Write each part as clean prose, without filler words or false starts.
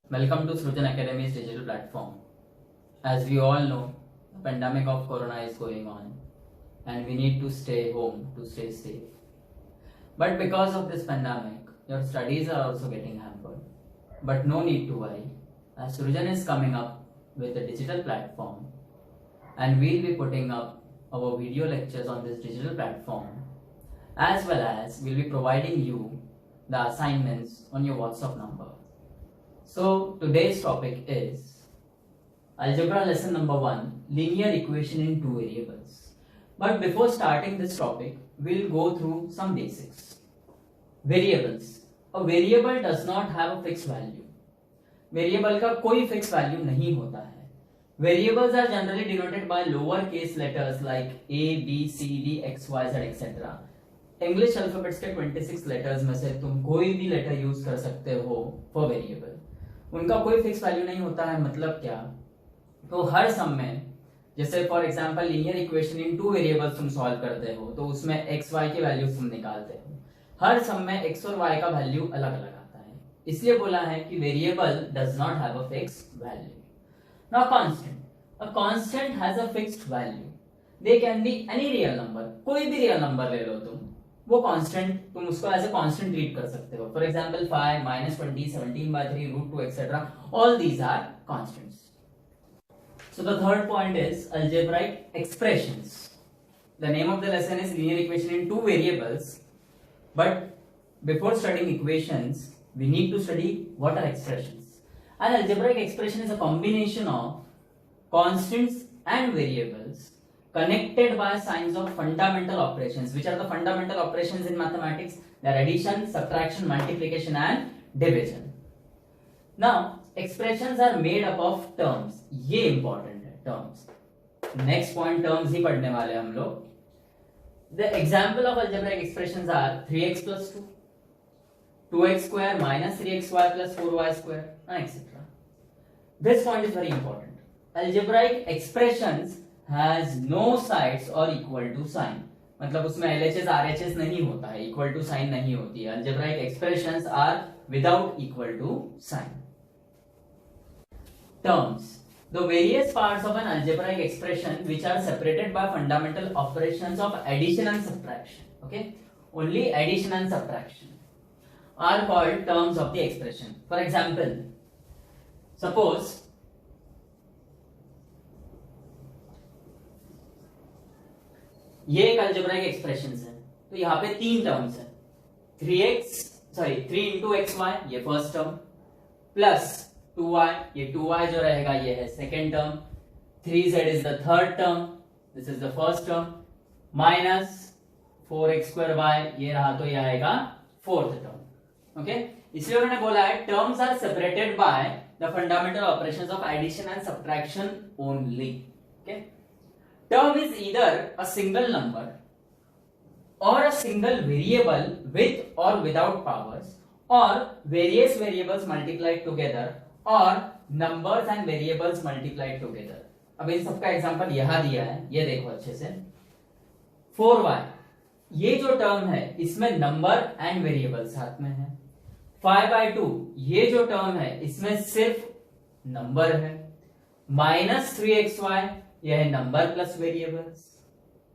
Welcome to Srujan Academy's digital platform. As we all know, the pandemic of corona is going on and we need to stay home to stay safe. But because of this pandemic, your studies are also getting hampered. But no need to worry, as Srujan is coming up with a digital platform and we'll be putting up our video lectures on this digital platform, as well as we'll be providing you the assignments on your WhatsApp number. So today's topic is algebra lesson number 1, linear equation in two variables. But before starting this topic, we'll go through some basics. Variables. A variable does not have a fixed value. Variable का कोई fixed value नहीं होता है. Variables are generally denoted by lower case letters like A, B, C, D, X, Y, Z, etc. English alphabets के 26 letters में से तुम कोई भी letter use कर सकते हो for variable. उनका कोई फिक्स वैल्यू नहीं होता है. मतलब क्या? तो हर सम में, जैसे for example linear equation in two variables तुम सॉल्व करते हो तो उसमें एक्स वाई की वैल्यू तुम निकालते हो. हर सम में एक्स और वाई का वैल्यू अलग अलग आता है, इसलिए बोला है कि variable does not have a fixed value. Now constant. A constant has a fixed value. They can be any real number. कोई भी रियल नंबर ले लो तुम, वो कांस्टेंट, तुम उसको एज ए कांस्टेंट ट्रीट कर सकते हो. For example 5, -20, 17/3, √2 etc. All these are constants. So the third point is algebraic expressions. The name of the lesson is linear equation in two variables, but before studying equations we need to study what are expressions. An algebraic expression is a combination of constants and variables connected by signs of fundamental operations. Which are the fundamental operations in mathematics? They are addition, subtraction, multiplication and division. Now expressions are made up of terms. ये important है terms. Next point terms ही पढ़ने वाले हम लोग. The example of algebraic expressions are 3x plus 2, 2x square minus 3xy plus 4y square, etc. This point is very important. Algebraic expressions has no sides or equal to sign. मतलब उसमें LHS RHS नहीं होता है, equal to sign नहीं होती है. Algebraic expressions are without equal to sign. Terms. The various parts of an algebraic expression which are separated by fundamental operations of addition and subtraction, okay, only addition and subtraction, are called terms of the expression. For example, suppose ये एक algebraic expressions है, तो यहाँ पे तीन terms है. 3 into x Y, ये first term, plus 2y, ये 2y जो रहेगा ये है second term, 3z is the third term, this is the first term, minus 4x square y, ये रहा तो ये आएगा फोर्थ टर्म. ओके, इसलिए उन्होंने बोला है terms are separated by the fundamental operations of addition and subtraction only. Okay, term is either a single number or a single variable with or without powers, or various variables multiplied together, or numbers and variables multiplied together. अब इन सबका example यहां दिया है, ये देखो अच्छे से. 4y, ये जो टर्म है इसमें नंबर एंड वेरिएबल साथ में है. 5/2, ये जो टर्म है इसमें सिर्फ नंबर है. -3xy, यह है number plus variables.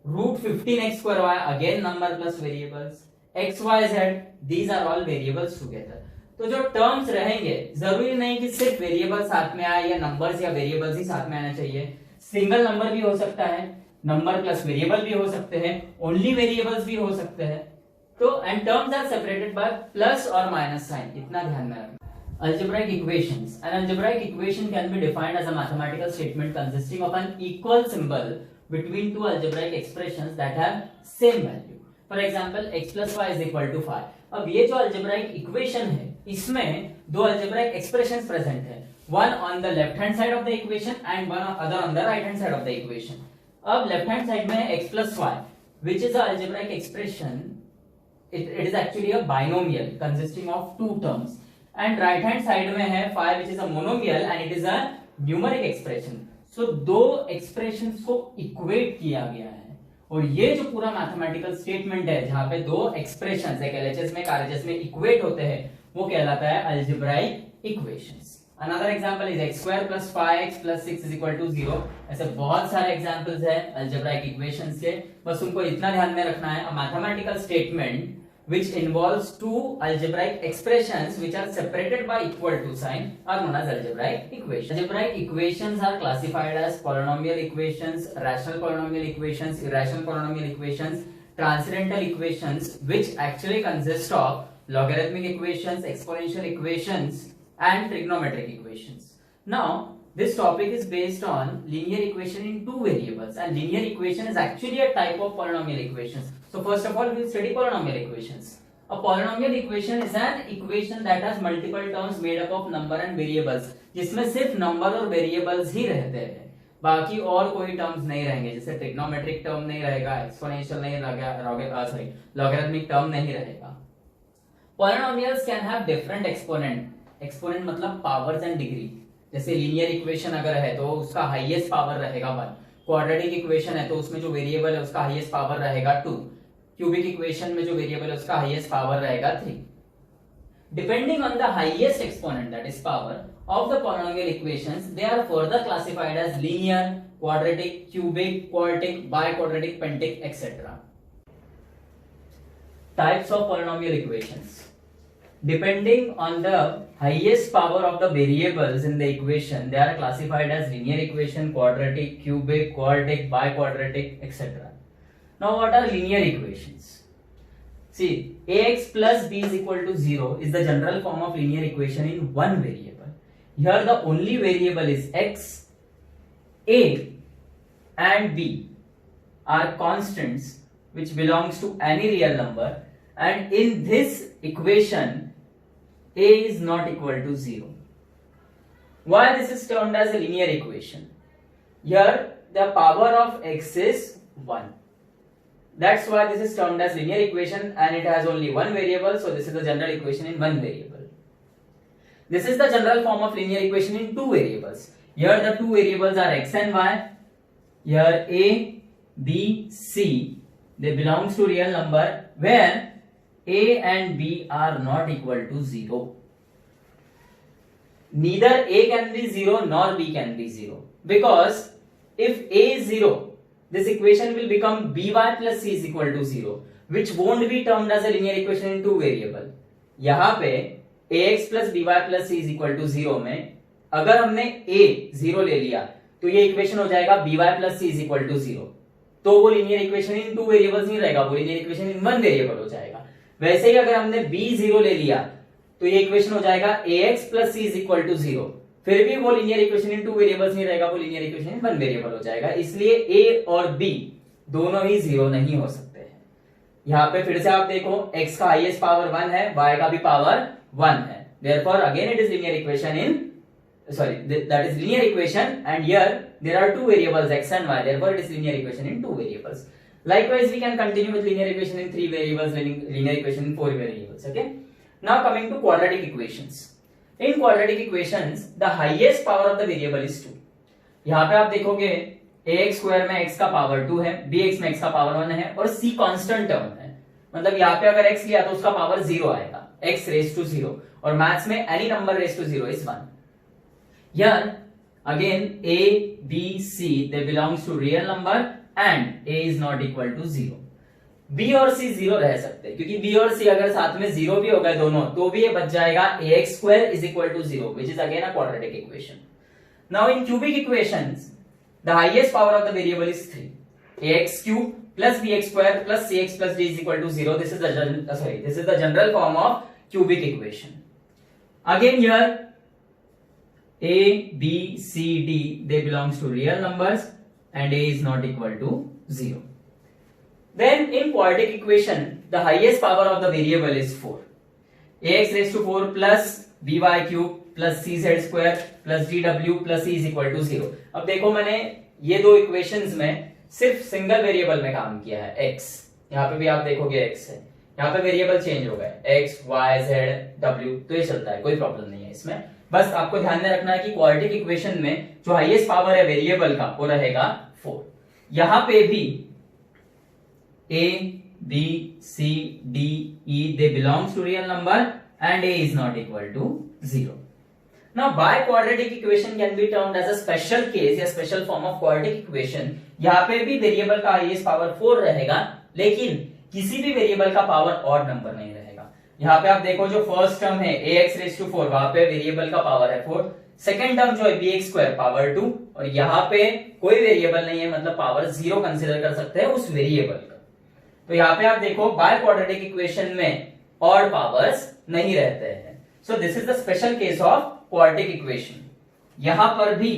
√15x square y, again number plus variables. xyz, these are all variables together. तो जो टर्म्स रहेंगे, जरूरी नहीं कि सिर्फ वेरिएबल साथ में आए या नंबर्स या वेरिएबल्स ही साथ में आना चाहिए. सिंगल नंबर भी हो सकता है, नंबर प्लस वेरिएबल भी हो सकते हैं, ओनली वेरिएबल्स भी हो सकते हैं. तो and terms are separated by plus और माइनस साइन, इतना ध्यान में रखना. Algebraic equations. An algebraic equation can be defined as a mathematical statement consisting of an equal symbol between two algebraic expressions that have same value. For example, x plus y is equal to 5. अब ये जो algebraic equation है, इसमें दो algebraic expressions present है. One on the left hand side of the equation and one other on the right hand side of the equation. अब left hand side में है x plus y, which is a algebraic expression. It is actually a binomial consisting of two terms. And right hand side में है 5 which is a monomial and it is a numeric expression. So दो expressions को equate किया गया है, और ये जो पूरा मैथमेटिकल स्टेटमेंट है जहां पे दो एक्सप्रेशंस एक LHS में RHS में इक्वेट होते हैं, वो कहलाता है algebraic equations. Another example is x square plus 5x plus 6 is equal to 0. ऐसे बहुत सारे एग्जांपल्स हैं algebraic equations के, बस उनको इतना ध्यान में रखना है. A mathematical statement which involves two algebraic expressions which are separated by equal to sign are known as algebraic equations. Algebraic equations are classified as polynomial equations, rational polynomial equations, irrational polynomial equations, transcendental equations, which actually consist of logarithmic equations, exponential equations, and trigonometric equations. Now, this topic is based on linear equation in two variables, and linear equation is actually a type of polynomial equations. So, first of all, we will study polynomial equations. A polynomial equation is an equation that has multiple terms made up of number and variables, जिसमें सिर्फ number और variables ही रहते हैं, बाकी और कोई terms नहीं रहेंगे. जैसे ट्रिग्नोमेट्रिक टर्म नहीं रहेगा, एक्सपोनेंशियल नहीं रहेगा, लॉगरिथमिक टर्म नहीं रहेगा. Polynomials can have different exponent. Exponent मतलब पावर्स एंड डिग्री. जैसे लीनियर इक्वेशन अगर है तो उसका हाईएस्ट पावर रहेगा 1. क्वाड्रेटिक इक्वेशन है तो उसमें जो वेरिएबल है उसका हाईएस्ट पावर रहेगा 2. क्यूबिक इक्वेशन में जो वेरिएबल है उसका हाईएस्ट पावर रहेगा 3. Depending on the highest exponent that is power of the polynomial equations, they are further classified as linear, quadratic, cubic, quartic, biquadratic, pentic etcetera. Types of polynomial equations. Depending on the highest power of the variables in the equation, they are classified as linear equation, quadratic, cubic, quartic, biquadratic, etc. Now, what are linear equations? See, ax plus b is equal to 0 is the general form of linear equation in one variable. Here, the only variable is x. A and b are constants which belongs to any real number, and in this equation, a is not equal to 0. Why this is termed as a linear equation? Here the power of x is 1. That's why this is termed as linear equation, and it has only one variable, so this is the general equation in one variable. This is the general form of linear equation in two variables. Here the two variables are x and y. Here a, b, c, they belongs to real number where a and b are not equal to 0. Neither a can be 0 nor b can be 0, because if a is 0, this equation will become by plus c is equal to 0, which won't be termed as a linear equation in two variable. यहाँ पे ax plus by plus c is equal to 0 में अगर हमने a 0 ले लिया तो ये equation हो जाएगा by plus c is equal to 0. तो वो linear equation in two variables नहीं रहेगा, वो linear equation in one variable हो जाएगा. वैसे ही अगर हमने b 0 ले लिया तो ये इक्वेशन हो जाएगा ax plus c is equal to 0. फिर भी वो linear equation in two variables नहीं रहेगा, वो linear equation in one variable हो जाएगा. इसलिए a और b दोनों ही 0 नहीं हो सकते हैं. यहाँ पे फिर से आप देखो, x का हाईएस्ट पावर 1 है, y का भी पावर 1 है. Therefore again it is linear equation in that is linear equation, and here there are two variables x and y, therefore it is linear equation in two variables. Likewise, we can continue with linear equation in three variables, linear equation in four variables. Okay. Now coming to quadratic equations. In quadratic equations, the highest power of the variable is 2. यहाँ पे आप देखोगे ax square में x का power 2 है, bx में x का power 1 है, और c कांस्टेंट टर्म है. मतलब यहाँ पे अगर x लिया तो उसका पावर 0 आएगा, x raised to 0, और मैथ्स में any number raised to 0 is 1. Here again a, b, c they belongs to real number, and a is not equal to 0. b और c 0 रह सकते हैं, क्योंकि b और c अगर साथ में 0 भी हो गए दोनों तो भी ये बच जाएगा ax square is equal to 0, which is again a quadratic equation. Now in cubic equations, the highest power of the variable is 3. ax cube plus bx square plus cx plus d is equal to 0. This is the general form of cubic equation. Again here a, b, c, d they belongs to real numbers, and a is not equal to 0. Then in quadratic equation, the highest power of the variable is 4. ax raised to 4 plus by cube plus cz square plus dw plus c is equal to 0. अब देखो मैंने ये दो equations में सिर्फ single variable में काम किया है, x. यहाँ पे भी आप देखोगे x है, यहाँ पे वेरिएबल चेंज हो गए x, y, z, w, तो ये चलता है, कोई प्रॉब्लम नहीं है इसमें. बस आपको ध्यान में रखना है कि क्वाड्रेटिक इक्वेशन में जो हाईएस्ट पावर है वेरिएबल का वो रहेगा 4. यहां पे भी a, b, c, d, e they belongs to real number, and a is not equal to 0. Now biquadratic equation can be termed as a special case या special form of quadratic equation. यहाँ पे भी variable का highest power 4 रहेगा, लेकिन किसी भी variable का पावर ऑड नंबर नहीं रहेगा. यहाँ पे आप देखो जो फर्स्ट टर्म है ax रेज टू 4, वहां पे वेरिएबल का पावर है 4. सेकेंड टर्म जो है bx स्क्वायर पावर 2, और यहाँ पे कोई वेरिएबल नहीं है, मतलब पावर 0 कंसिडर कर सकते हैं उस वेरिएबल का. तो यहाँ पे आप देखो बायक्वाड्रेटिक इक्वेशन में ऑड पावर्स नहीं रहते हैं. सो this is the special case of quadratic equation. यहां पर भी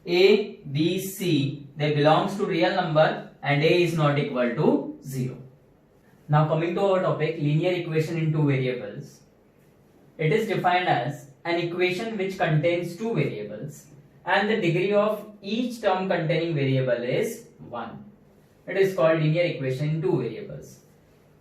a b c they belongs to real number and a is not equal to 0. Now coming to our topic, linear equation in two variables. It is defined as an equation which contains two variables and the degree of each term containing variable is 1. It is called linear equation in two variables.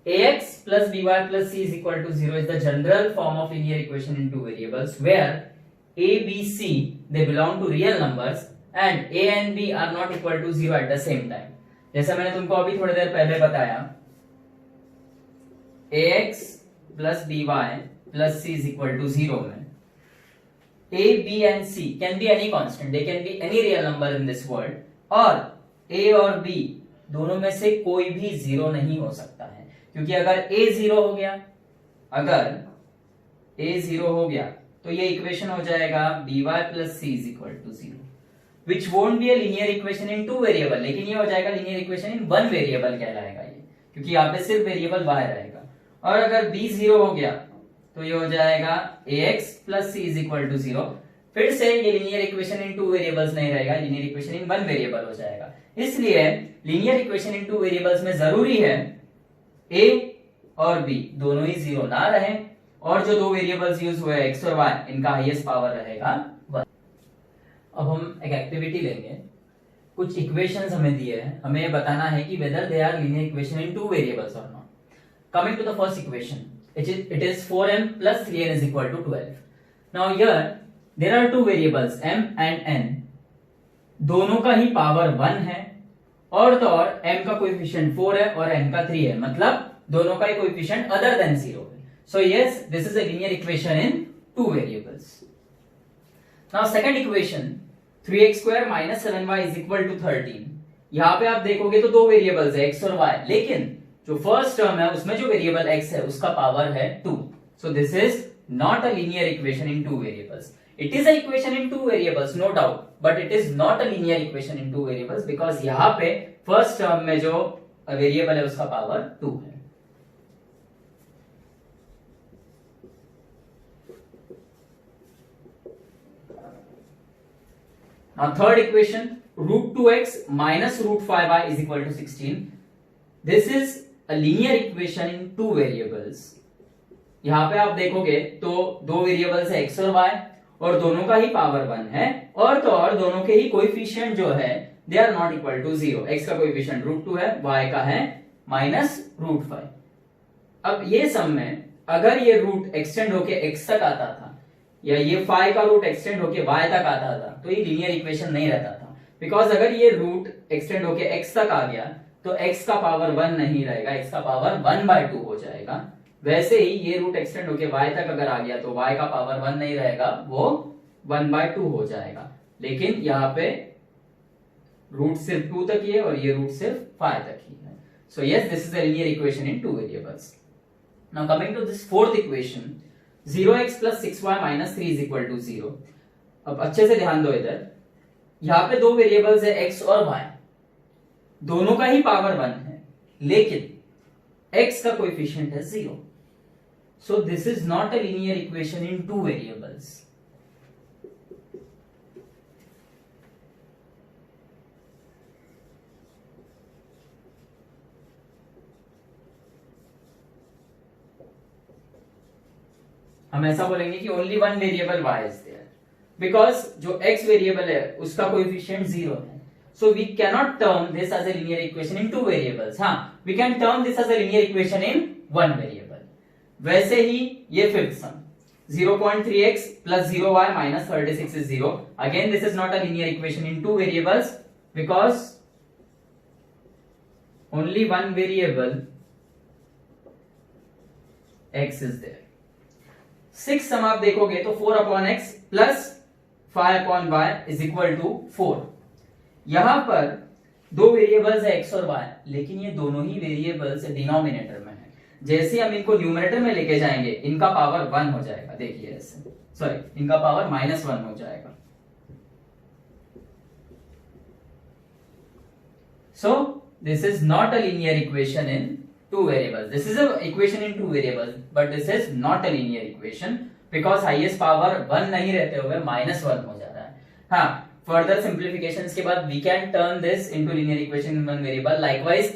Ax plus by plus c is equal to 0 is the general form of linear equation in two variables where a, b, c they belong to real numbers and a and b are not equal to 0 at the same time. जैसा मैंने तुमको अभी थोड़ी देर पहले बताया, ax plus by plus c is equal to 0 में a, b and c can be any constant, they can be any real number in this world, और a और b दोनों में से कोई भी 0 नहीं हो सकता है, क्योंकि अगर a 0 हो गया, अगर a 0 हो गया तो ये इक्वेशन हो जाएगा by plus c is equal to 0, which won't be a linear equation in two variable, लेकिन ये हो जाएगा linear equation in one variable कहलाएगा ये, क्योंकि यहाँ पे सिर्फ वेरिएबल y रहेगा. और अगर b 0 हो गया तो ये हो जाएगा ax plus c is equal to 0. फिर से ये linear equation in two variables नहीं रहेगा, linear equation in one variable हो जाएगा. इसलिए linear equation in two variables में जरूरी है a और b दोनों ही 0 ना रहे, और जो दो वेरिएबल्स यूज हुए x और y इनका हाईएस्ट पावर रहेगा 1. अब हम एक एक्टिविटी लेंगे. कुछ इक्वेशंस हमें दिए हैं, हमें ये बताना है कि whether they are linear equation in two variables और not. Coming to the first equation, it is 4m plus 3n is equal to 12. Now here there are two variables m and n, दोनों का ही power 1 है, और तो और m का coefficient 4 है और n का 3 है, मतलब दोनों का ही कोएफिशिएंट अदर देन 0 है. So yes, this is a linear equation in two variables. Now second equation, 3x square minus 7y is equal to 13. यहाँ पे आप देखोगे तो दो वेरिएबल्स है x और y, लेकिन जो फर्स्ट टर्म है उसमें जो वेरिएबल x है उसका पावर है 2. So this is not a linear equation in two variables. It is an equation in two variables, no doubt, but it is not a linear equation in two variables because यहाँ पे first term में जो variable है उसका power 2 है. Now third equation, root 2x minus root 5y is equal to 16. This is a linear equation in two variables. यहाँ पे आप देखोगे तो दो वेरिएबल्स है x और y, और दोनों का ही पावर 1 है, और तो और दोनों के ही कोएफिशिएंट जो है they are not equal to 0. x का कोएफिशिएंट रूट 2 है, y का है माइनस रूट 5. अब ये सम में अगर ये रूट एक्सटेंड होके x तक आता था या ये फाई का रूट एक्सटेंड होके y तक आता था तो ये लीनियर इक्वेशन नहीं रहता था, बिकॉज अगर ये रूट एक्सटेंड होके x तक आ गया तो x का पावर 1 नहीं रहेगा, x का पावर 1/2 हो जाएगा. वैसे ही ये रूट एक्सटेंड होके y तक अगर आ गया तो y का पावर 1 नहीं रहेगा, वो 1/2 हो जाएगा. लेकिन यहाँ पे रूट सिर्फ 2 तक ही है और ये रूट सिर्फ 5 तक ही है. So yes, this is a linear equation in two variables. Now coming to this fourth equation, 0x plus 6y minus 3 is equal to 0. अब अच्छे से ध्यान दो इधर, यहाँ पे दो वेरिएबल्स है x और y, दोनों का ही पावर 1 है, लेकिन x का कोएफिशिएंट है 0. So this is not a linear equation in two variables. हम ऐसा बोलेंगे कि only one variable y is there, because जो x वेरिएबल है उसका कोएफिशिएंट 0 है. So we can not term this as a linear equation in two variables. हाँ, we can term this as a linear equation in one variable. वैसे ही ये fifth sum, 0.3x plus 0y minus 36 is 0. Again, this is not a linear equation in two variables because only one variable x is there. 6 सम आप देखोगे तो 4 upon X plus 5 upon Y is equal to 4। यहां पर दो variables है x और Y, लेकिन ये दोनों ही वेरिएबल्स डिनोमिनेटर में है। जैसे हम इनको न्यूमरेटर में लेके जाएंगे इनका पावर 1 हो जाएगा, देखिए ऐसे, सॉरी इनका पावर -1 हो जाएगा। So this is not a linear equation in two variables. This is a equation in two variables, but this is not a linear equation because highest power 1 नहीं रहते हुए -1 हो जा रहा है। हाँ, further simplifications के बाद we can turn this into linear equation in one variable. Likewise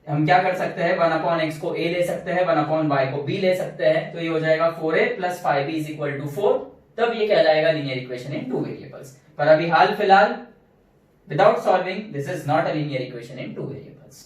हम क्या कर सकते हैं, 1 अपॉन एक्स को a ले सकते हैं, 1 अपॉन y को b ले सकते हैं, तो ये हो जाएगा 4a plus 5b is equal to 4। तब ये कहलाएगा linear equation in two variables। पर अभी हाल फिलहाल without solving this is not a linear equation in two variables।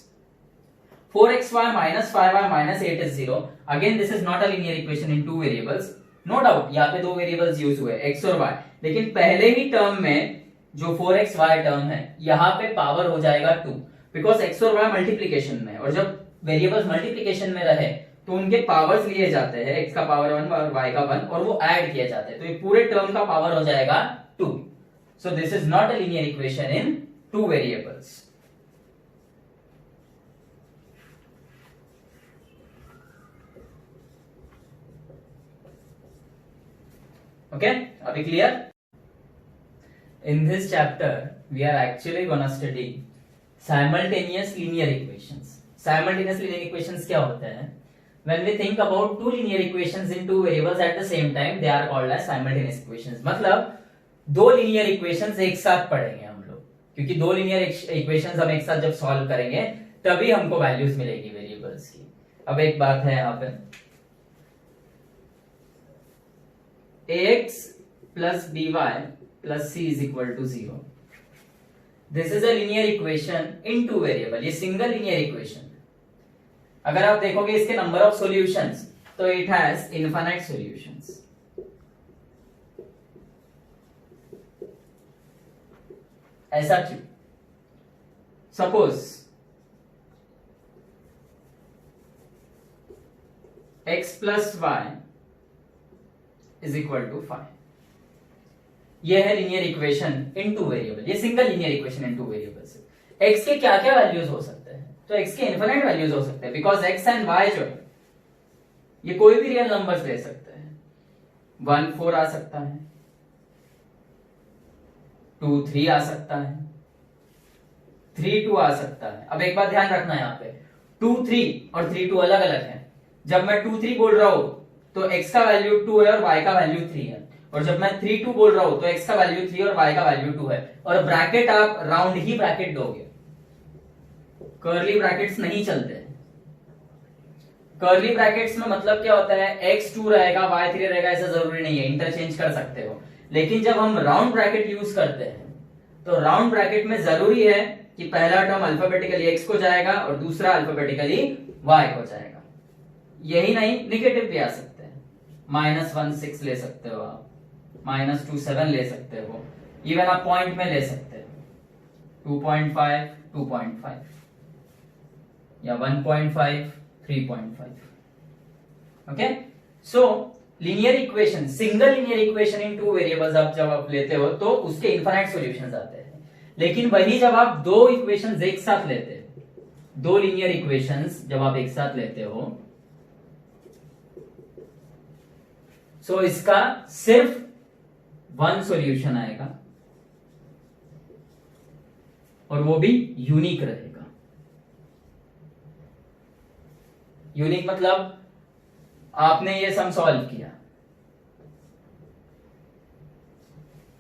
4xy minus 5y minus 8 is 0। again this is not a linear equation in two variables। no doubt यहाँ पे दो variables use हुए x और y, लेकिन पहले ही term में जो 4xy term है यहाँ पे पावर हो जाएगा 2 बिकॉज x और y मल्टीप्लीकेशन में, और जब वेरिएबल्स मल्टीप्लीकेशन में रहे तो उनके पावर्स लिए जाते हैं, x का पावर 1 और y का 1, और वो ऐड किए जाते हैं, तो ये पूरे टर्म का पावर हो जाएगा 2। So this is not a linear equation in two variables। Okay, अभी clear? In this chapter, we are actually gonna study simultaneous linear equations। Simultaneous linear equations क्या होते हैं? When we think about two linear equations in two variables at the same time, they are called as simultaneous equations। मतलब दो linear equations एक साथ पढ़ेंगे हम लोग, क्योंकि दो लीनियर इक्वेशंस हम एक साथ जब सॉल्व करेंगे तभी हमको वैल्यूज मिलेगी वेरिएबल्स की। अब एक बात है यहाँ पे, ax plus by plus c is equal to 0। This is a linear equation in two variable, ये सिंगल लीनियर इक्वेशन। अगर आप देखोगे इसके नंबर ऑफ सॉल्यूशंस तो इट हैज इनफाइनाइट सॉल्यूशंस। ऐसा क्यों? Suppose x plus y is equal to 5, यह है linear equation in two variable, ये single linear equation in two variables. x के क्या क्या वैल्यूज हो सकते हैं, तो x के इनफिनिट वैल्यूज हो सकते हैं, बिकॉज x एंड y जो है ये कोई भी रियल नंबर्स ले सकते हैं। 1 4 आ सकता है, 2 3 आ सकता है, 3 2 आ सकता है। अब एक बात ध्यान रखना यहाँ पे, 2 3 और 3 2 अलग अलग है। जब मैं 2 3 बोल रहा हूं तो x का वैल्यू 2 है और y का वैल्यू 3 है, और जब मैं 3 2 बोल रहा हूं तो x का वैल्यू 3 और y का वैल्यू 2 है। और ब्रैकेट आप राउंड ही ब्रैकेट दोगे, कर्ली ब्रैकेट्स नहीं चलते। कर्ली ब्रैकेट्स में मतलब क्या होता है, x 2 रहेगा y 3 रहेगा, ऐसा जरूरी नहीं है, इंटरचेंज कर सकते हो। लेकिन जब हम राउंड ब्रैकेट यूज करते हैं तो राउंड ब्रैकेट में जरूरी है कि पहला टर्म अल्फाबेटिकली x को जाएगा और दूसरा अल्फाबेटिकली y को जाएगा। यही नहीं, नेगेटिव भी आ सकते हैं, -1 6 ले सकते हो आप, -2 7 ले सकते हो, इवन आप पॉइंट में ले सकते हो 2.5 2.5 या 1.5 3.5। Okay, so linear equation, single linear equation in two variables आप जब आप लेते हो तो उसके इनफाइनाइट सॉल्यूशंस आते हैं। लेकिन वही जब आप दो इक्वेशंस एक साथ लेते हो, दो लीनियर इक्वेशंस जब आप एक साथ लेते हो, सो इसका सिर्फ वन सॉल्यूशन आएगा और वो भी यूनिक रहेगा। यूनिक मतलब आपने ये सम सॉल्व किया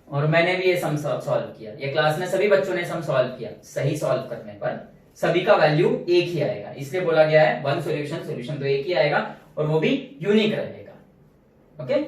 और मैंने भी ये सम सॉल्व किया, ये क्लास में सभी बच्चों ने सम सॉल्व किया, सही सॉल्व करने पर सभी का वैल्यू एक ही आएगा, इसलिए बोला गया है वन सॉल्यूशन, सॉल्यूशन तो एक ही आएगा और वो भी यूनिक रहेगा। ओके।